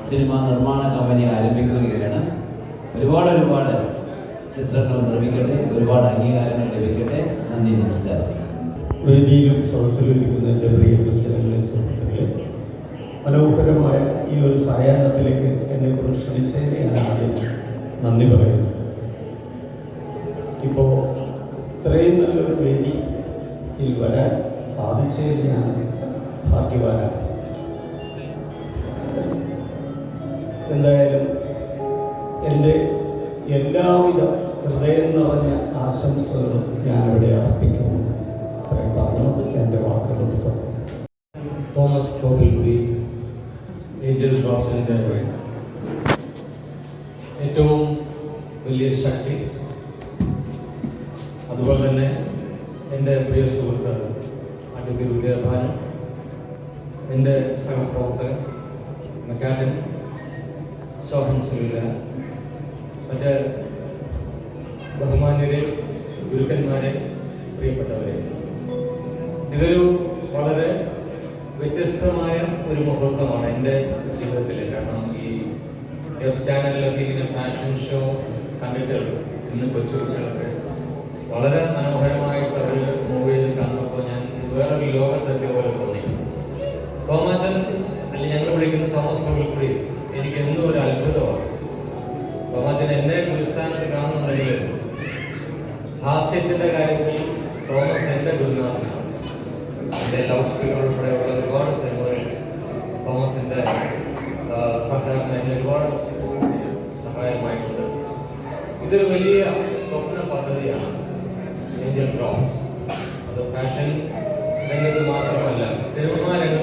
Cinema നിർമ്മാണ company ആരംഭിക്കുകയാണ്. ഒരുപാട് ചിത്രങ്ങൾ നിർമ്മിക്കട്ടെ, ഒരുപാട് അംഗീകാരങ്ങൾ ലഭിക്കട്ടെ. നന്ദി, നമസ്കാരം. വേദിയിലും സദസ്സിലിരിക്കുന്ന എൻ്റെ പ്രിയ പ്രശ്നങ്ങളെ സുഹൃത്തുക്കളെ, മനോഹരമായ ഈ ഒരു സായാഹ്നത്തിലേക്ക് എന്നെ ക്ഷണിച്ചതിനെ ഞാൻ ആദ്യം നന്ദി പറയുന്നു. ഇപ്പോൾ ഇത്രയും നല്ലൊരു വേദിയിൽ വരാൻ സാധിച്ചതിൽ ഞാൻ ഭാഗ്യവാനാണ്. എന്തായാലും എൻ്റെ എല്ലാവിധ ഹൃദയം നിറഞ്ഞ ആശംസകളും ഞാനിവിടെ അർപ്പിക്കുന്നു. അത്രയും പറഞ്ഞുകൊണ്ട് എൻ്റെ വാക്കുകൾ തോമസ് തോപ്പിൽക്കുടി, ഏഞ്ചൽ ഡ്രോപ്സിൻ്റെ ഏറ്റവും വലിയ ശക്തി, അതുപോലെ തന്നെ എൻ്റെ പ്രിയ സുഹൃത്ത് അഡ്വക്കേറ്റ് ഉദയഭാനു, എൻ്റെ സഹപ്രവർത്തകൻ മെക്കാഡൻ സോഹൻ സുലീല, മറ്റ് ബഹുമാന്യരെ, ഗുരുക്കന്മാരെ, പ്രിയപ്പെട്ടവരെ, ഇതൊരു വളരെ വ്യത്യസ്തമായ ഒരു മുഹൂർത്തമാണ് എൻ്റെ ജീവിതത്തിൽ. കാരണം ഈ എഫ് ചാനലിലൊക്കെ ഇങ്ങനെ ഫാഷൻ ഷോ കണ്ടിട്ടുള്ളൂ. ഇന്ന് കൊച്ചുകുട്ടികളൊക്കെ വളരെ മനോഹരമായിട്ട് അവർ മൂവ് ചെയ്ത് കണ്ടപ്പോൾ ഞാൻ വേറൊരു ലോകത്തെത്തിയ പോലെ തോന്നി. തോമാച്ചൻ, അല്ലെങ്കിൽ ഞങ്ങൾ വിളിക്കുന്ന തോമസ് തോപ്പിൽക്കുടി, എനിക്ക് എന്നും ഒരു അത്ഭുതമാണ്. തോമാച്ചൻ എന്നെ ഗുരുസ്ഥാനത്ത് കാണുന്നുണ്ടെങ്കിൽ ഹാസ്യത്തിൻ്റെ കാര്യത്തിൽ തോമസ് എൻ്റെ ഗുരുനാഥനാണ്. എൻ്റെ ലൗഡ് സ്പീക്കർ ഉൾപ്പെടെയുള്ള ഒരുപാട് സിനിമകളിൽ തോമസിൻ്റെ സഹകരണം എന്നെ ഒരുപാട് സഹായമായിട്ടുണ്ട്. ഇതൊരു വലിയ സ്വപ്ന പദ്ധതിയാണ് ഏഞ്ചൽ ഡ്രോപ്സ്. അത് ഫാഷൻ രംഗത്ത് മാത്രമല്ല, സിനിമാ രംഗത്ത്